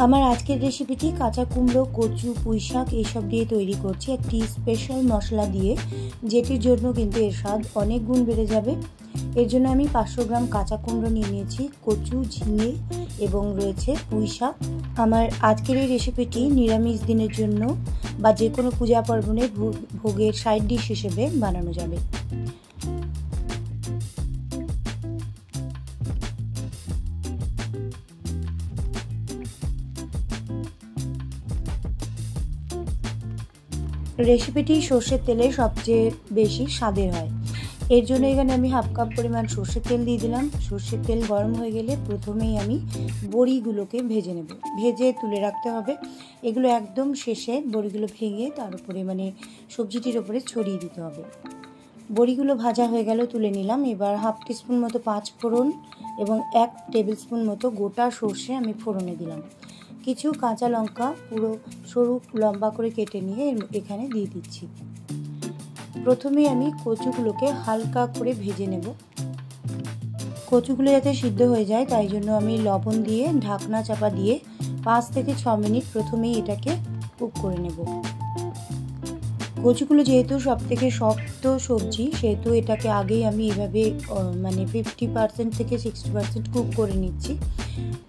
আমার আজকের রেসিপিটি কাঁচা কুমড়ো, কচু, পুঁইশাক এইসব দিয়ে তৈরি করছি একটি স্পেশাল মশলা দিয়ে, যেটির জন্য কিন্তু এর স্বাদ অনেক গুণ বেড়ে যাবে। এর জন্য আমি 500 গ্রাম কাঁচা কুমড়ো নিয়ে নিয়েছি, কচু, ঝিঙে এবং রয়েছে পুঁইশাক। আমার আজকের এই রেসিপিটি নিরামিষ দিনের জন্য বা যে কোনো পূজা পার্বণের ভোগের সাইড ডিশ হিসেবে বানানো যাবে। রেসিপিটি সর্ষের তেলে সবচেয়ে বেশি স্বাদের হয়। এর জন্য এখানে আমি হাফ কাপ পরিমাণ সর্ষের তেল দিয়ে দিলাম। সর্ষের তেল গরম হয়ে গেলে প্রথমেই আমি বড়িগুলোকে ভেজে নেব, ভেজে তুলে রাখতে হবে। এগুলো একদম শেষে বড়িগুলো ভেঙে তার উপরে সবজিটির উপরে ছড়িয়ে দিতে হবে। বড়িগুলো ভাজা হয়ে গেল, তুলে নিলাম। এবার হাফ টিস্পুন মতো 5 ফোড়ন এবং 1 টেবিল স্পুন মতো গোটা সর্ষে আমি ফোড়নে দিলাম। কিছু কাঁচা লঙ্কা পুরো সরু লম্বা করে কেটে নিয়ে এখানে দিয়ে দিচ্ছি। প্রথমে আমি কচুগুলোকে হালকা করে ভেজে নেব। কচুগুলো যাতে সিদ্ধ হয়ে যায় তাই জন্য আমি লবণ দিয়ে ঢাকনা চাপা দিয়ে 5 থেকে 6 মিনিট প্রথমেই এটাকে কুক করে নেব। কচুগুলো যেহেতু সব থেকে শক্ত সবজি, সেহেতু এটাকে আগেই আমি এভাবে 50% থেকে 60% কুক করে নিচ্ছি,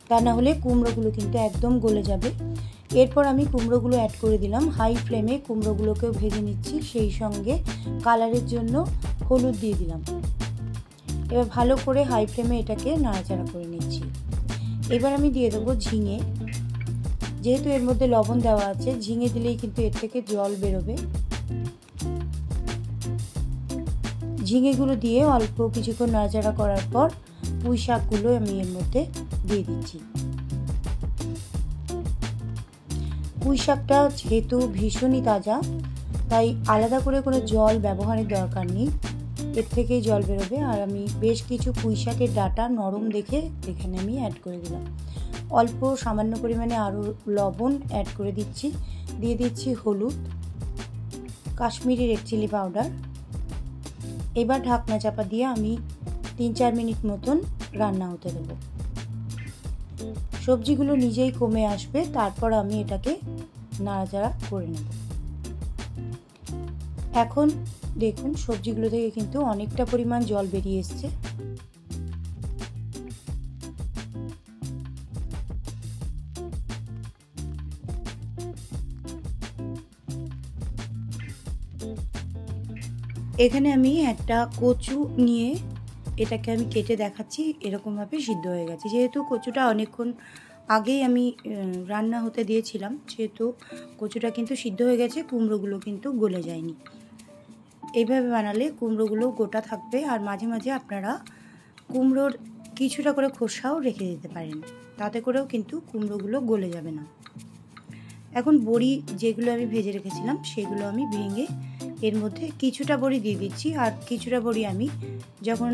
তা না হলে কুমড়োগুলো কিন্তু একদম গলে যাবে। এরপর আমি কুমড়োগুলো অ্যাড করে দিলাম। হাই ফ্লেমে কুমড়োগুলোকেও ভেজে নিচ্ছি, সেই সঙ্গে কালারের জন্য হলুদ দিয়ে দিলাম। এবার ভালো করে হাই ফ্লেমে এটাকে নাড়াচাড়া করে নিচ্ছি। এবার আমি দিয়ে দেবো ঝিঙে। যেহেতু এর মধ্যে লবণ দেওয়া আছে, ঝিঙে দিলেই কিন্তু এর থেকে জল বেরোবে। ঝিঙেগুলো দিয়ে অল্প কিছুক্ষণ নাড়াচাড়া করার পর পুঁই শাকগুলো আমি এর মধ্যে দিয়ে দিচ্ছি। পুঁই শাকটা যেহেতু ভীষণই তাজা, তাই আলাদা করে কোনো জল ব্যবহারের দরকার নেই, এর থেকেই জল বেরোবে। আর আমি বেশ কিছু পুঁই শাকের ডাঁটা নরম দেখে এখানে আমি অ্যাড করে দিলাম। অল্প সামান্য পরিমাণে আরও লবণ অ্যাড করে দিচ্ছি। দিয়ে দিচ্ছি হলুদ, কাশ্মীরি রেড চিলি পাউডার। এবার ঢাকনা চাপা দিয়ে আমি 3-4 মিনিট মতন রান্না হতে দেবো। সবজিগুলো নিজেই কমে আসবে, তারপর আমি এটাকে নাড়াচাড়া করে নেব। এখন দেখুন সবজিগুলো থেকে কিন্তু অনেকটা পরিমাণ জল বেরিয়ে এসছে। এখানে আমি একটা কচু নিয়ে এটাকে আমি কেটে দেখাচ্ছি, এরকমভাবে সিদ্ধ হয়ে গেছে। যেহেতু কচুটা অনেকক্ষণ আগেই আমি রান্না হতে দিয়েছিলাম, সেহেতু কচুটা কিন্তু সিদ্ধ হয়ে গেছে, কুমড়োগুলো কিন্তু গলে যায়নি। এইভাবে বানালে কুমড়োগুলো গোটা থাকবে। আর মাঝে মাঝে আপনারা কুমড়োর কিছুটা করে খোসাও রেখে দিতে পারেন, তাতে করেও কিন্তু কুমড়োগুলো গলে যাবে না। এখন বড়ি যেগুলো আমি ভেজে রেখেছিলাম সেগুলো আমি ভেঙে এর মধ্যে কিছুটা বড়ি দিয়ে দিচ্ছি, আর কিছুটা বড়ি আমি যখন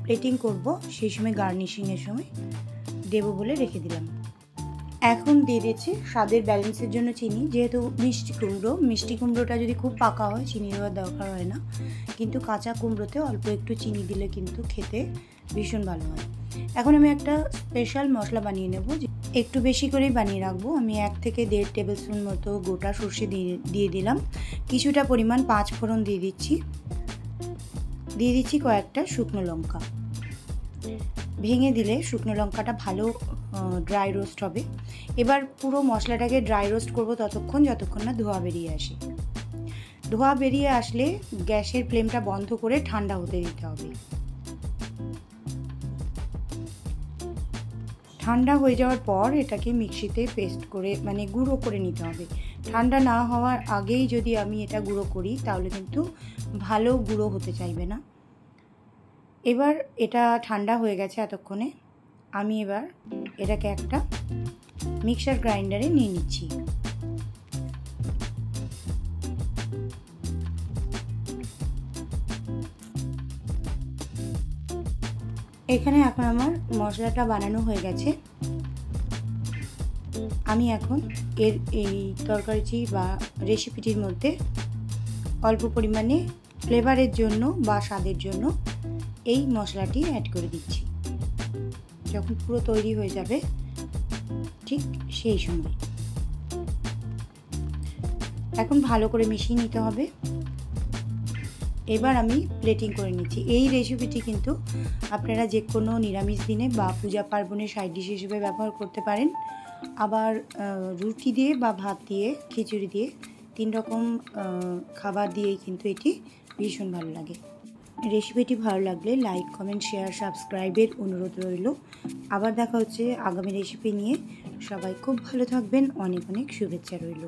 প্লেটিং করব সেই সময় গার্নিশিংয়ের সময় দেব বলে রেখে দিলাম। এখন দিয়ে দিচ্ছি স্বাদের ব্যালেন্সের জন্য চিনি। যেহেতু মিষ্টি কুমড়োটা যদি খুব পাকা হয় চিনি দেওয়ার দরকার হয় না, কিন্তু কাঁচা কুমড়োতে অল্প একটু চিনি দিলে কিন্তু খেতে ভীষণ ভালো হয়। এখন আমি একটা স্পেশাল মশলা বানিয়ে নেব, একটু বেশি করেই বানিয়ে রাখবো। আমি 1 থেকে 1.5 টেবিল স্পুন মতো গোটা সর্ষে দিয়ে দিলাম। কিছুটা পরিমাণ 5 ফোড়ন দিয়ে দিচ্ছি কয়েকটা শুকনো লঙ্কা। ভেঙে দিলে শুকনো লঙ্কাটা ভালো ড্রাই রোস্ট হবে। এবার পুরো মশলাটাকে ড্রাই রোস্ট করব যতক্ষণ না ধোঁয়া বেরিয়ে আসে। ধোঁয়া বেরিয়ে আসলে গ্যাসের ফ্লেমটা বন্ধ করে ঠান্ডা হতে দিতে হবে। ঠান্ডা হয়ে যাওয়ার পর এটাকে মিক্সিতে পেস্ট করে গুঁড়ো করে নিতে হবে। ঠান্ডা না হওয়ার আগেই যদি আমি এটা গুঁড়ো করি তাহলে কিন্তু ভালো গুঁড়ো হতে চাইবে না। এবার এটা ঠান্ডা হয়ে গেছে এতক্ষণে, আমি এবার এটাকে একটা মিক্সার গ্রাইন্ডারে নিয়ে নিচ্ছি। এখানে এখন আমার মশলাটা বানানো হয়ে গেছে। আমি এখন এই তরকারিটি বা রেসিপিটির মধ্যে অল্প পরিমাণে ফ্লেভারের জন্য বা স্বাদের জন্য এই মশলাটি অ্যাড করে দিচ্ছি। যখন পুরো তৈরি হয়ে যাবে ঠিক সেই সময়। এখন ভালো করে মিশিয়ে নিতে হবে। এবার আমি প্লেটিং করে নিচ্ছি। এই রেসিপিটি কিন্তু আপনারা যে কোনো নিরামিষ দিনে বা পূজা পার্বণের সাইড ডিশ হিসেবে ব্যবহার করতে পারেন। আবার রুটি দিয়ে বা ভাত দিয়ে, খিচুড়ি দিয়ে, 3 রকম খাবার দিয়েই কিন্তু এটি ভীষণ ভালো লাগে। রেসিপিটি ভালো লাগলে লাইক, কমেন্ট, শেয়ার, সাবস্ক্রাইবের অনুরোধ রইল। আবার দেখা হচ্ছে আগামী রেসিপি নিয়ে। সবাই খুব ভালো থাকবেন, অনেক অনেক শুভেচ্ছা রইল।